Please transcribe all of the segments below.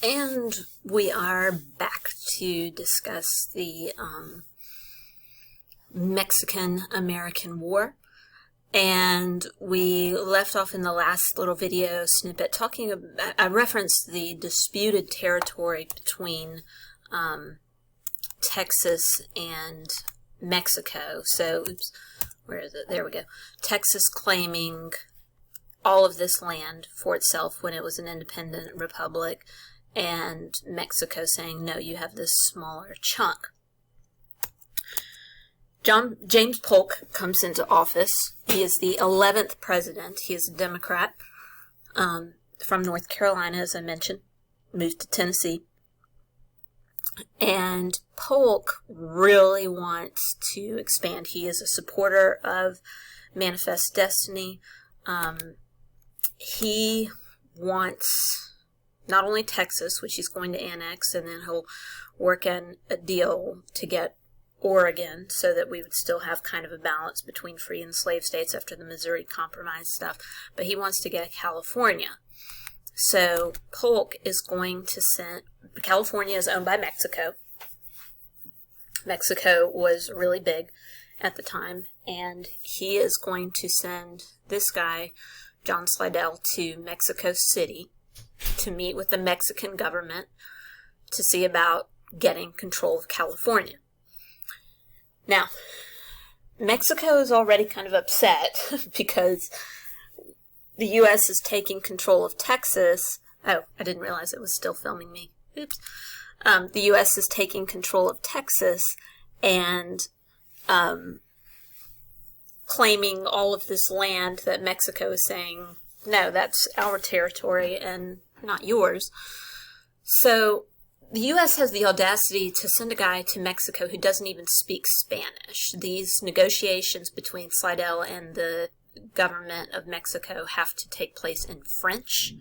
And we are back to discuss the Mexican-American War. And we left off in the last little video snippet talking about, I referenced the disputed territory between Texas and Mexico. So, oops, where is it? There we go. Texas claiming all of this land for itself when it was an independent republic, and Mexico saying, no, you have this smaller chunk. James Polk comes into office. He is the 11th president. He is a Democrat from North Carolina, as I mentioned, moved to Tennessee. And Polk really wants to expand. He is a supporter of Manifest Destiny. He wants not only Texas, which he's going to annex, and then he'll work in a deal to get Oregon so that we would still have kind of a balance between free and slave states after the Missouri Compromise stuff. But he wants to get California. So Polk is going to send, California is owned by Mexico. Mexico was really big at the time, and he is going to send this guy, John Slidell, to Mexico City to meet with the Mexican government to see about getting control of California. Now, Mexico is already kind of upset because the U.S. is taking control of Texas. Oh, I didn't realize it was still filming me. Oops. The U.S. is taking control of Texas and claiming all of this land that Mexico is saying, no, that's our territory and not yours. So the U.S. has the audacity to send a guy to Mexico who doesn't even speak Spanish. These negotiations between Slidell and the government of Mexico have to take place in French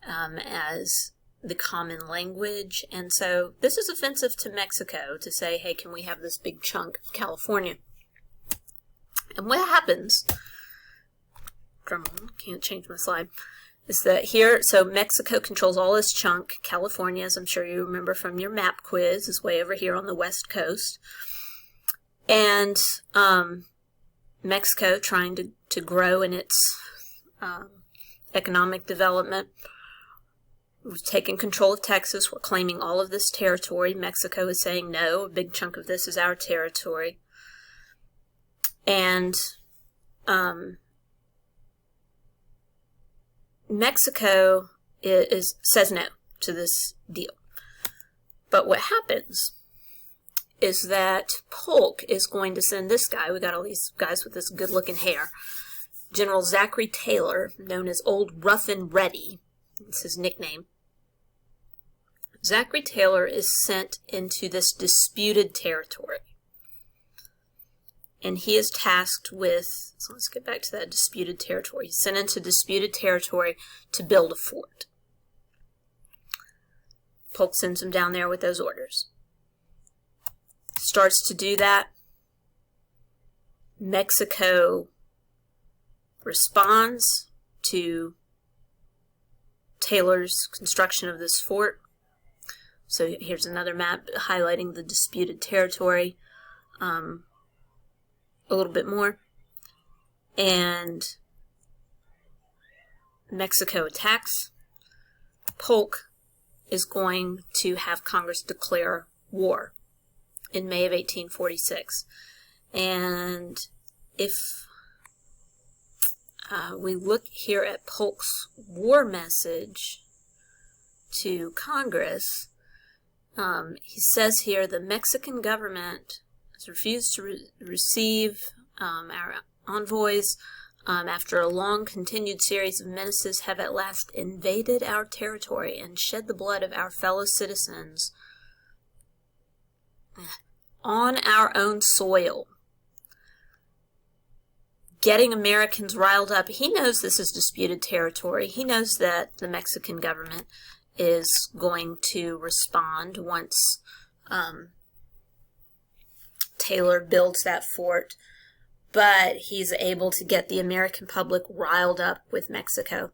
as the common language. And so this is offensive to Mexico to say, hey, can we have this big chunk of California? And what happens, can't change my slide, is that here, so Mexico controls all this chunk. California, as I'm sure you remember from your map quiz, is way over here on the west coast. And Mexico, trying to grow in its economic development, we've taken control of Texas. We're claiming all of this territory. Mexico is saying, no, a big chunk of this is our territory. And Mexico says no to this deal. But what happens is that Polk is going to send this guy, we got all these guys with this good-looking hair, General Zachary Taylor, known as Old Rough and Ready, that's his nickname. Zachary Taylor is sent into this disputed territory. And he is tasked with, so let's get back to that disputed territory. He's sent into disputed territory to build a fort. Polk sends him down there with those orders. Starts to do that. Mexico responds to Taylor's construction of this fort. So here's another map highlighting the disputed territory a little bit more. And Mexico attacks. Polk is going to have Congress declare war in May of 1846. And if we look here at Polk's war message to Congress, he says here the Mexican government has refused to receive our envoys after a long continued series of menaces have at last invaded our territory and shed the blood of our fellow citizens on our own soil, getting Americans riled up. He knows this is disputed territory. He knows that the Mexican government is going to respond once Taylor builds that fort, but he's able to get the American public riled up with Mexico.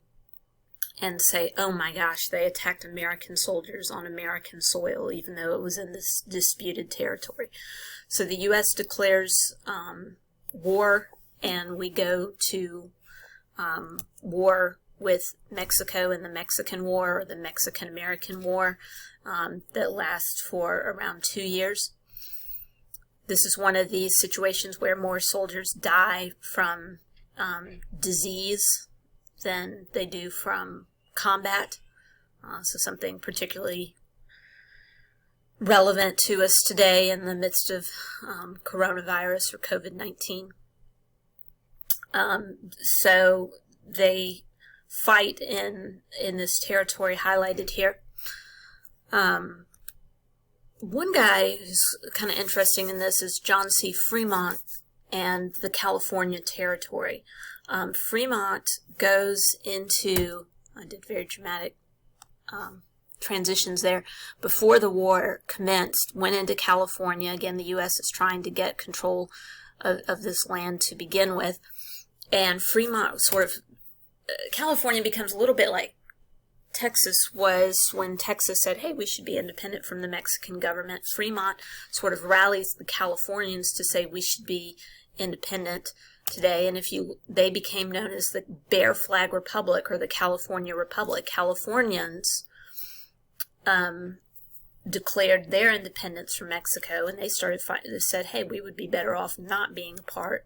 and say, oh my gosh, they attacked American soldiers on American soil, even though it was in this disputed territory. So the U.S. declares war, and we go to war with Mexico in the Mexican War, or the Mexican-American War, that lasts for around 2 years. This is one of these situations where more soldiers die from disease than they do from combat. So something particularly relevant to us today in the midst of coronavirus or COVID-19. So they fight in this territory highlighted here. One guy who's kind of interesting in this is John C. Fremont and the California Territory. Fremont goes into, I did very dramatic transitions there, before the war commenced, went into California. Again, the U.S. is trying to get control of this land to begin with. And Fremont sort of, California becomes a little bit like Texas was when Texas said, hey, we should be independent from the Mexican government. Fremont sort of rallies the Californians to say we should be independent today. And they became known as the Bear Flag Republic, or the California Republic. Californians declared their independence from Mexico, and they started fighting. They said, hey, we would be better off not being a part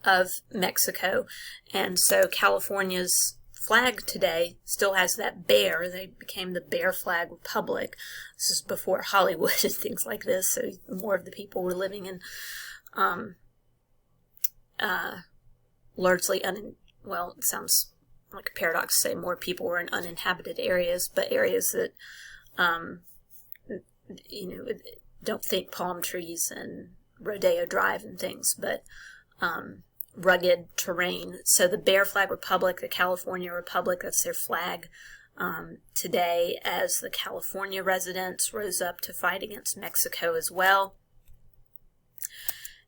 of Mexico. And so California's flag today still has that bear. They became the Bear Flag Republic. This is before Hollywood and things like this, so more of the people were living in largely well, it sounds like a paradox to say more people were in uninhabited areas, but areas that don't think palm trees and Rodeo Drive and things, but rugged terrain. So the Bear Flag Republic, the California Republic, that's their flag today, as the California residents rose up to fight against Mexico as well.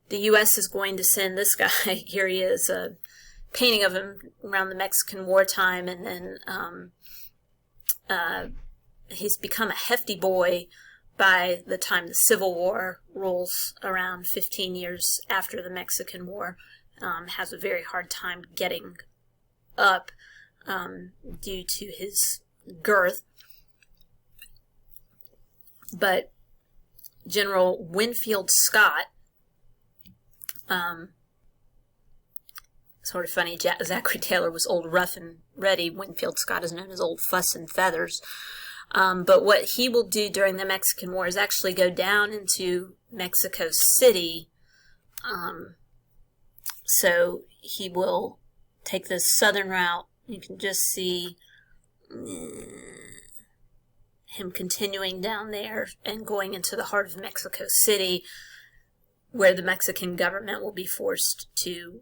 The U.S. is going to send this guy, here he is, a painting of him around the Mexican wartime, and then he's become a hefty boy by the time the Civil War rolls around 15 years after the Mexican War. Has a very hard time getting up due to his girth. But General Winfield Scott, sort of funny, Zachary Taylor was Old Rough and Ready. Winfield Scott is known as Old Fuss and Feathers. But what he will do during the Mexican War is actually go down into Mexico City. So he will take this southern route. You can just see him continuing down there and going into the heart of Mexico City, where the Mexican government will be forced to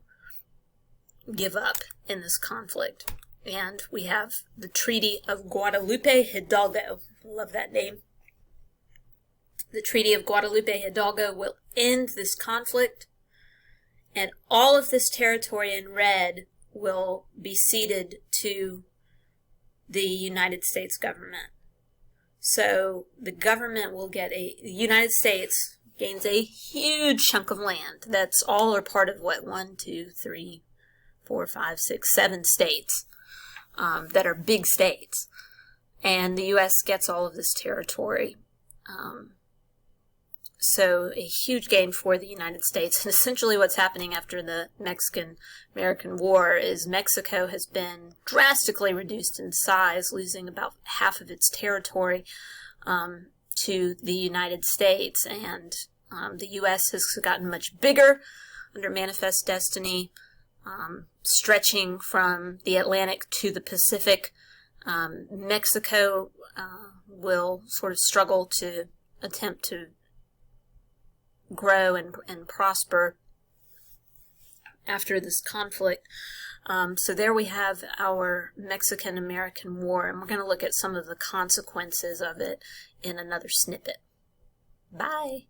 give up in this conflict. And we have the Treaty of Guadalupe Hidalgo. Love that name. The Treaty of Guadalupe Hidalgo will end this conflict, and all of this territory in red will be ceded to the United States government. So the government will get the United States gains a huge chunk of land. That's all or part of what, 1, 2, 3, 4, 5, 6, 7 states that are big states. And the U.S. gets all of this territory. So a huge gain for the United States. And essentially what's happening after the Mexican-American War is Mexico has been drastically reduced in size, losing about half of its territory to the United States. And the U.S. has gotten much bigger under Manifest Destiny, stretching from the Atlantic to the Pacific. Mexico will sort of struggle to attempt to grow and prosper after this conflict. So there we have our Mexican-American War, and we're going to look at some of the consequences of it in another snippet. Bye!